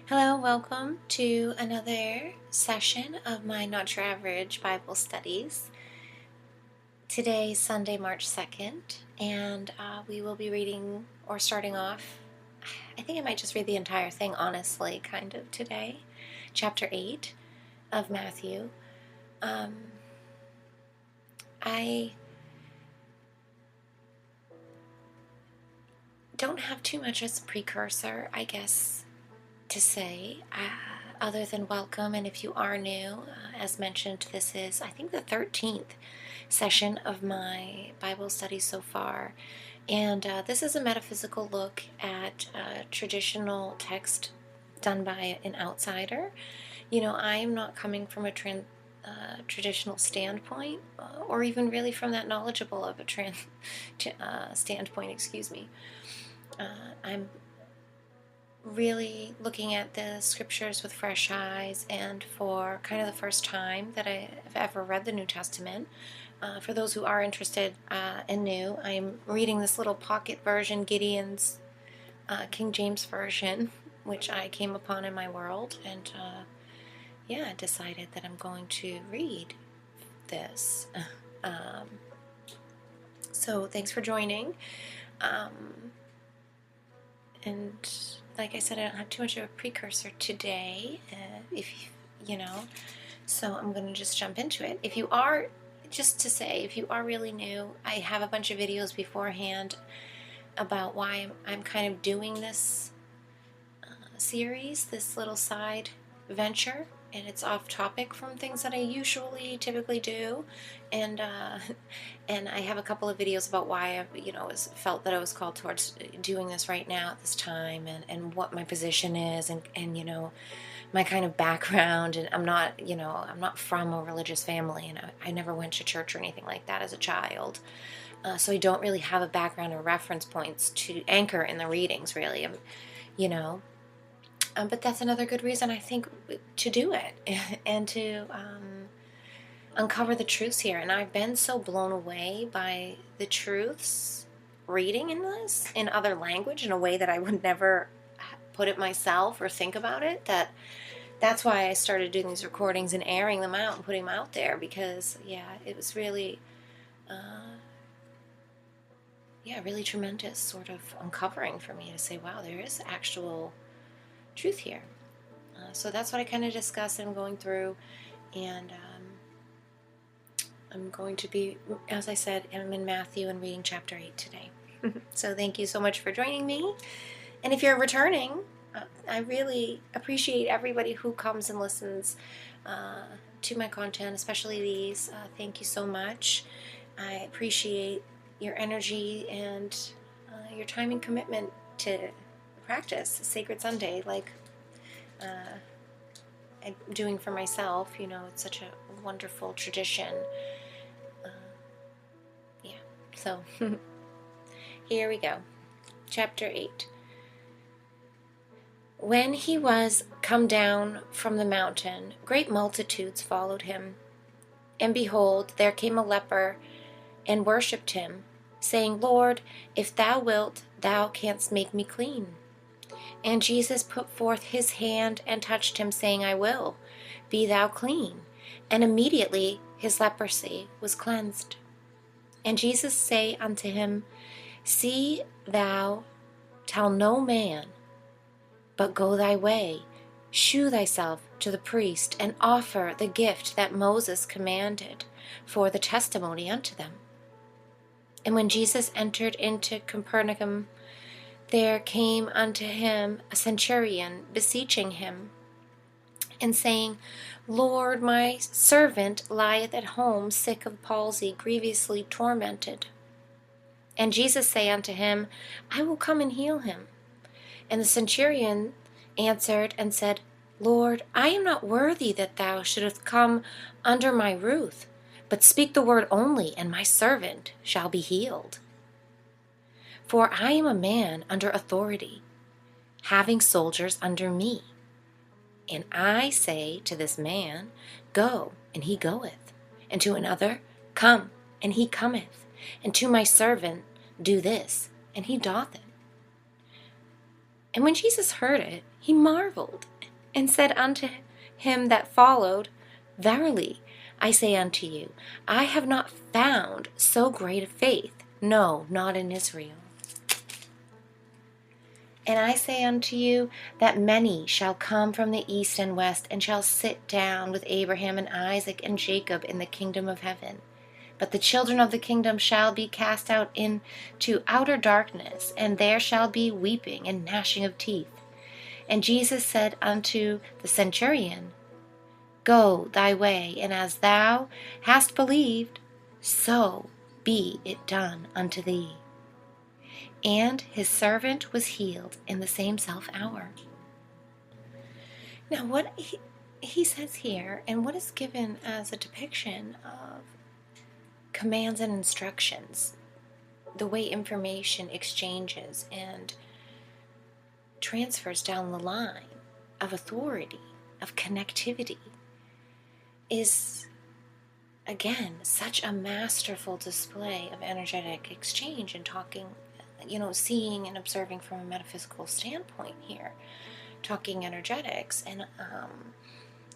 Hello, welcome to another session of my Not Your Average Bible Studies. Today is Sunday, March 2nd, and we will be reading or starting off. I think I might just read the entire thing, honestly, kind of today. Chapter 8 of Matthew. I don't have too much as a precursor, I guess, to say, other than welcome. And if you are new, as mentioned, this is, I think, the 13th session of my Bible study so far. And this is a metaphysical look at traditional text done by an outsider. You know, I am not coming from a traditional standpoint, or even really from that knowledgeable of a standpoint, excuse me. I'm really looking at the scriptures with fresh eyes, and for kind of the first time that I have ever read the New Testament. For those who are interested and new, I'm reading this little pocket version, Gideon's King James Version, which I came upon in my world, and decided that I'm going to read this. So thanks for joining. And like I said, I don't have too much of a precursor today, so I'm going to just jump into it. If you are really new, I have a bunch of videos beforehand about why I'm kind of doing this series, this little side venture, and it's off topic from things that I typically do, and I have a couple of videos about why I felt that I was called towards doing this right now at this time, and what my position is, and my kind of background. And I'm not from a religious family, and I never went to church or anything like that as a child, so I don't really have a background or reference points to anchor in the readings, really. But that's another good reason, I think, to do it and to uncover the truths here. And I've been so blown away by the truths reading in this in other language in a way that I would never put it myself or think about it. That's why I started doing these recordings and airing them out and putting them out there, because it was really really tremendous sort of uncovering for me to say, wow, there is actual truth here. So that's what I kind of discuss and I'm going through, and I'm going to be, as I said, I'm in Matthew and reading chapter 8 today. So thank you so much for joining me. And if you're returning, I really appreciate everybody who comes and listens to my content, especially these. Thank you so much. I appreciate your energy and your time and commitment to practice Sacred Sunday, like I'm doing for myself. It's such a wonderful tradition. So here we go. Chapter 8. When he was come down from the mountain, great multitudes followed him. And behold, there came a leper and worshipped him, saying, Lord, if thou wilt, thou canst make me clean. And Jesus put forth his hand and touched him, saying, I will, be thou clean. And immediately his leprosy was cleansed. And Jesus say unto him, See thou tell no man, but go thy way, shew thyself to the priest, and offer the gift that Moses commanded for the testimony unto them. And when Jesus entered into Capernaum, there came unto him a centurion, beseeching him, and saying, Lord, my servant lieth at home, sick of palsy, grievously tormented. And Jesus say unto him, I will come and heal him. And the centurion answered and said, Lord, I am not worthy that thou shouldest come under my roof, but speak the word only, and my servant shall be healed. For I am a man under authority, having soldiers under me. And I say to this man, Go, and he goeth. And to another, Come, and he cometh. And to my servant, Do this, and he doth it. And when Jesus heard it, he marveled, and said unto him that followed, Verily, I say unto you, I have not found so great a faith, no, not in Israel. And I say unto you, that many shall come from the east and west, and shall sit down with Abraham and Isaac and Jacob in the kingdom of heaven. But the children of the kingdom shall be cast out into outer darkness, and there shall be weeping and gnashing of teeth. And Jesus said unto the centurion, Go thy way, and as thou hast believed, so be it done unto thee. And his servant was healed in the same self hour. Now, what he says here, and what is given as a depiction of commands and instructions, the way information exchanges and transfers down the line of authority, of connectivity, is, again, such a masterful display of energetic exchange and talking, seeing and observing from a metaphysical standpoint here, talking energetics and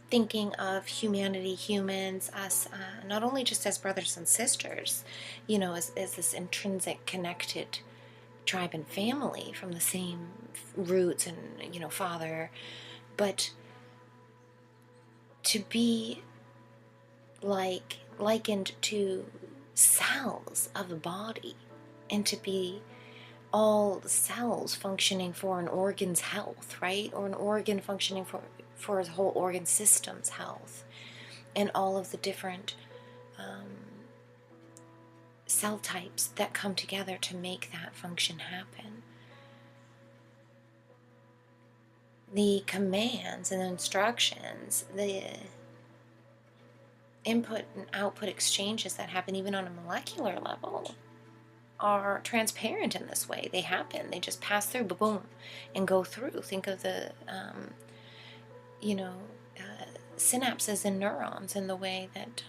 thinking of humanity, humans, us, not only just as brothers and sisters, as this intrinsic connected tribe and family from the same roots and, father, but to be likened to cells of a body, and to be all the cells functioning for an organ's health, right? Or an organ functioning for a whole organ system's health, and all of the different cell types that come together to make that function happen. The commands and instructions, the input and output exchanges that happen even on a molecular level, are transparent in this way. They happen. They just pass through, boom, and go through. Think of the, synapses in neurons, and the way that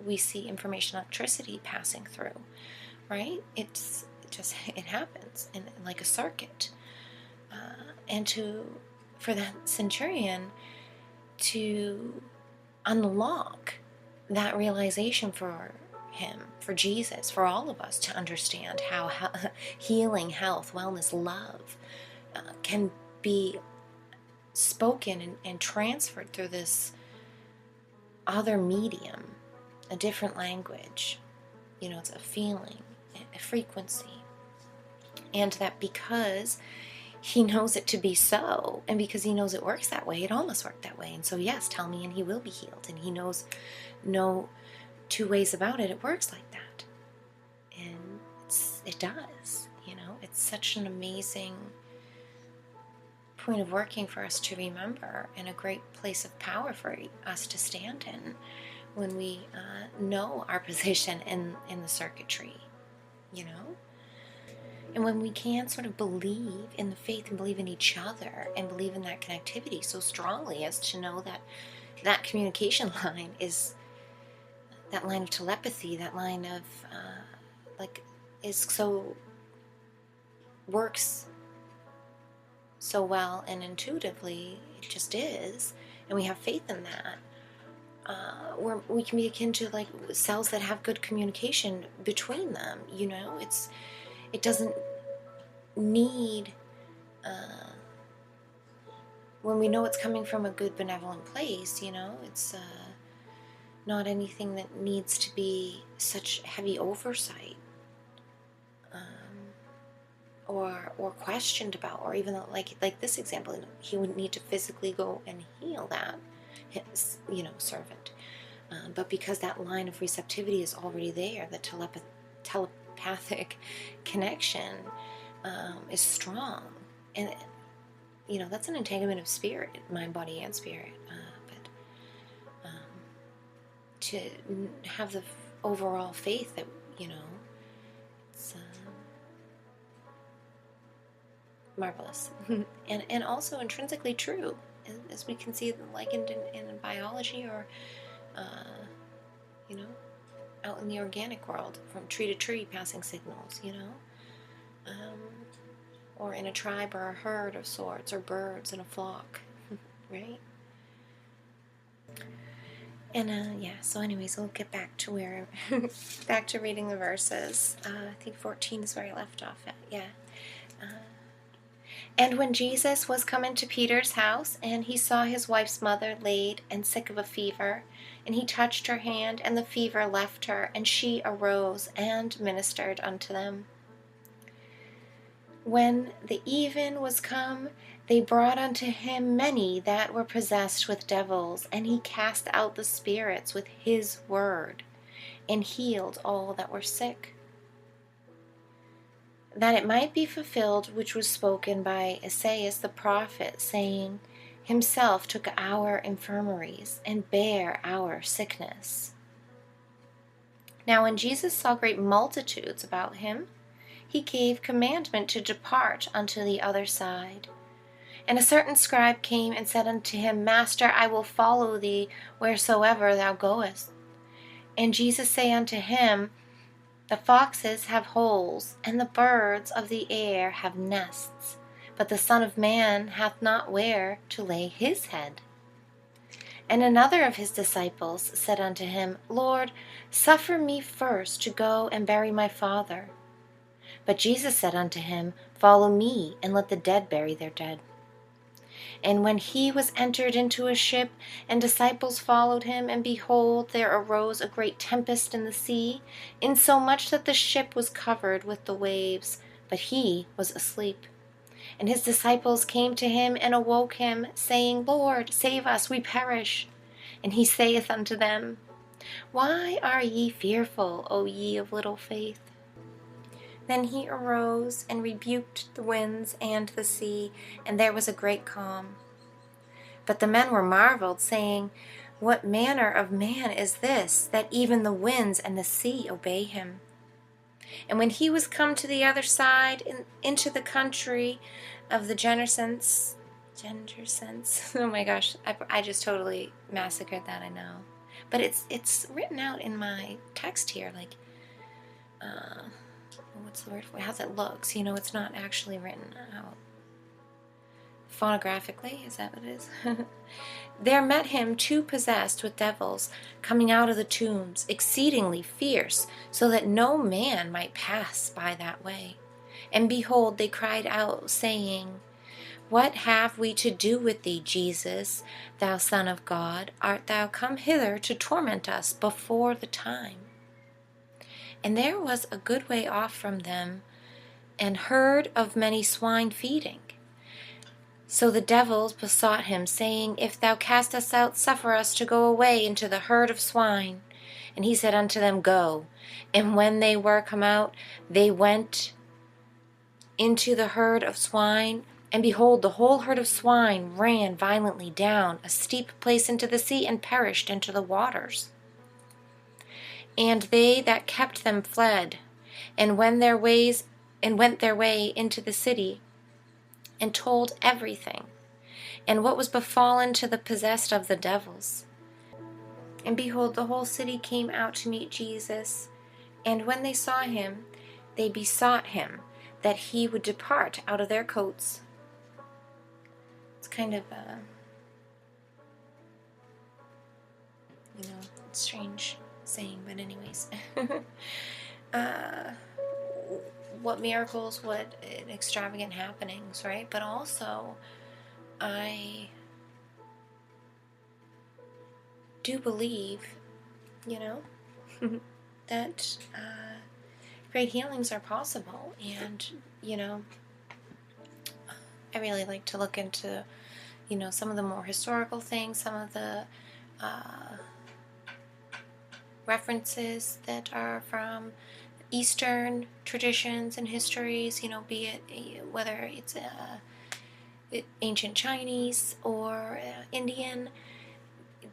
we see information, electricity passing through, right? It happens in like a circuit. And for that centurion to unlock that realization for him, for Jesus, for all of us to understand how healing, health, wellness, love can be spoken and transferred through this other medium, a different language. It's a feeling, a frequency. And that because he knows it to be so, and because he knows it works that way, it almost worked that way. And so, yes, tell me and he will be healed. And he knows no two ways about it. It works like that. And it does, It's such an amazing point of working for us to remember, and a great place of power for us to stand in when we know our position in the circuitry, And when we can sort of believe in the faith and believe in each other and believe in that connectivity so strongly as to know that that communication line is that line of telepathy, that line of works so well and intuitively, it just is, and we have faith in that. We can be akin to like cells that have good communication between them. It doesn't need, when we know it's coming from a good benevolent place, it's not anything that needs to be such heavy oversight, or questioned about, or even like this example, he would need to physically go and heal that his servant, but because that line of receptivity is already there, the telepathic connection is strong, and that's an entanglement of spirit, mind, body, and spirit. But to have the overall faith that it's marvelous, and also intrinsically true, as we can see likened in biology, or out in the organic world, from tree to tree passing signals, or in a tribe or a herd of sorts, or birds in a flock, right? And yeah, so anyways, we'll get back to back to reading the verses. I think 14 is where I left off at, yeah. And when Jesus was come into Peter's house, and he saw his wife's mother laid and sick of a fever, and he touched her hand, and the fever left her, and she arose and ministered unto them. When the even was come, they brought unto him many that were possessed with devils, and he cast out the spirits with his word, and healed all that were sick, that it might be fulfilled which was spoken by Esaias the prophet, saying, Himself took our infirmaries, and bare our sickness. Now when Jesus saw great multitudes about him, he gave commandment to depart unto the other side. And a certain scribe came and said unto him, Master, I will follow thee wheresoever thou goest. And Jesus said unto him, The foxes have holes, and the birds of the air have nests, but the Son of Man hath not where to lay his head. And another of his disciples said unto him, Lord, suffer me first to go and bury my father. But Jesus said unto him, Follow me, and let the dead bury their dead. And when he was entered into a ship, and disciples followed him, and behold, there arose a great tempest in the sea, insomuch that the ship was covered with the waves, but he was asleep. And his disciples came to him, and awoke him, saying, Lord, save us, we perish. And he saith unto them, Why are ye fearful, O ye of little faith? Then he arose and rebuked the winds and the sea, and there was a great calm. But the men were marveled, saying, What manner of man is this, that even the winds and the sea obey him? And when he was come to the other side, into the country of the Gengersons, oh my gosh, I just totally massacred that, I know. But it's written out in my text here, like, what's the word for it? How's it looks? You know, it's not actually written out phonographically. Is that what it is? There met him two possessed with devils, coming out of the tombs, exceedingly fierce, so that no man might pass by that way. And behold, they cried out, saying, What have we to do with thee, Jesus, thou Son of God? Art thou come hither to torment us before the time? And there was a good way off from them an herd of many swine feeding. So the devils besought him, saying, If thou cast us out, suffer us to go away into the herd of swine. And he said unto them, Go. And when they were come out, they went into the herd of swine, and behold, the whole herd of swine ran violently down a steep place into the sea, and perished into the waters. And they that kept them fled, and went their way into the city, and told everything, and what was befallen to the possessed of the devils. And behold, the whole city came out to meet Jesus, and when they saw him, they besought him that he would depart out of their coats. It's kind of a, strange saying, but anyways. What miracles, what extravagant happenings, right? But also, I do believe, that great healings are possible. And, I really like to look into, some of the more historical things, some of the references that are from Eastern traditions and histories, be it whether it's ancient Chinese or Indian.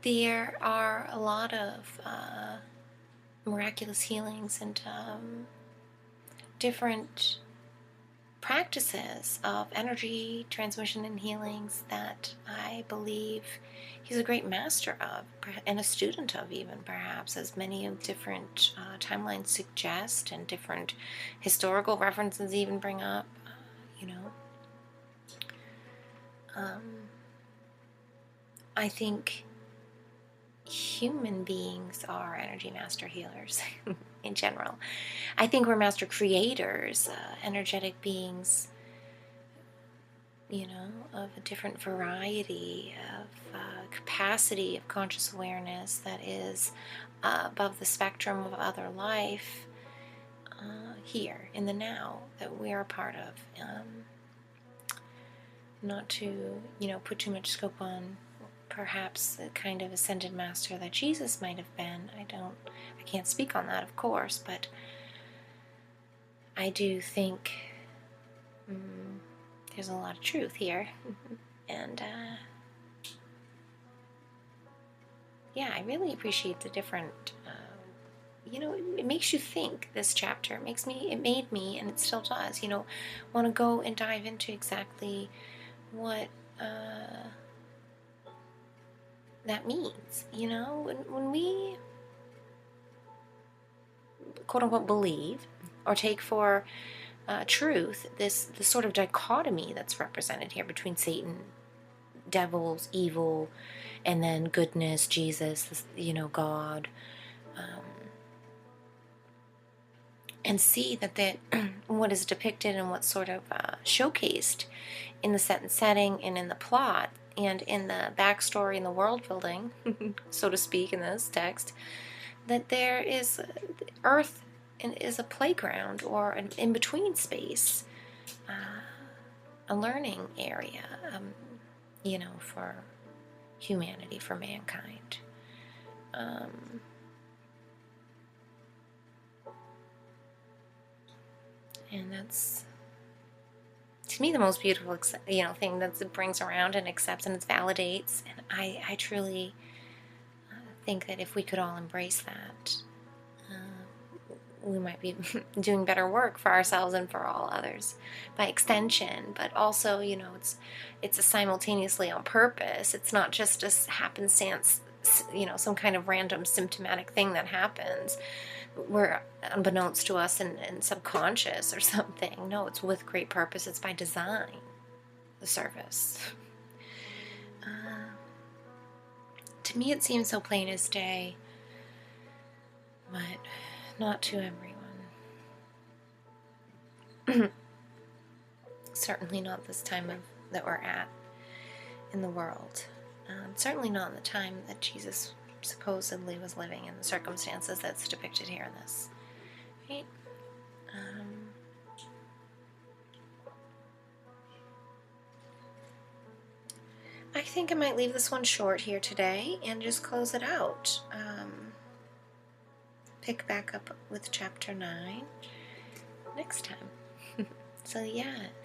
There are a lot of miraculous healings and different practices of energy transmission and healings that I believe he's a great master of, and a student of even, perhaps, as many of different timelines suggest, and different historical references even bring up, I think human beings are energy master healers in general. I think we're master creators, energetic beings, of a different variety of capacity of conscious awareness that is above the spectrum of other life here in the now that we are a part of. Not to, put too much scope on perhaps the kind of ascended master that Jesus might have been. I can't speak on that, of course, but I do think there's a lot of truth here. And I really appreciate the different, it makes you think, this chapter. It made me, and it still does, want to go and dive into exactly what that means. When we quote unquote believe or take for truth this sort of dichotomy that's represented here between Satan, devils, evil, and then goodness, Jesus, God, and see that what is depicted and what's sort of showcased in the set and setting and in the plot and in the backstory and the world building, so to speak, in this text, that there is Earth is a playground or an in-between space, a learning area, for humanity, for mankind. And that's, to me, the most beautiful, thing that it brings around and accepts and it validates. And I truly think that if we could all embrace that, we might be doing better work for ourselves and for all others by extension. But also, it's a simultaneously on purpose. It's not just a happenstance, some kind of random symptomatic thing that happens. We're unbeknownst to us and subconscious or something. No, it's with great purpose. It's by design, the service. To me, it seems so plain as day, but not to everyone. Certainly not this time that we're at in the world. Certainly not in the time that Jesus supposedly was living in the circumstances that's depicted here in this. Right? I think I might leave this one short here today and just close it out. Pick back up with chapter 9 next time. So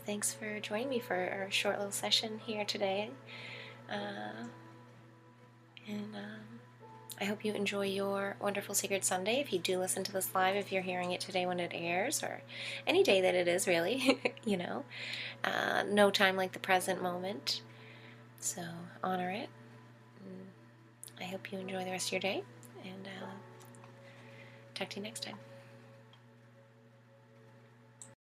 thanks for joining me for our short little session here today. And I hope you enjoy your wonderful Sacred Sunday. If you do listen to this live, if you're hearing it today when it airs, or any day that it is, really, no time like the present moment. So honor it. I hope you enjoy the rest of your day, and talk to you next time.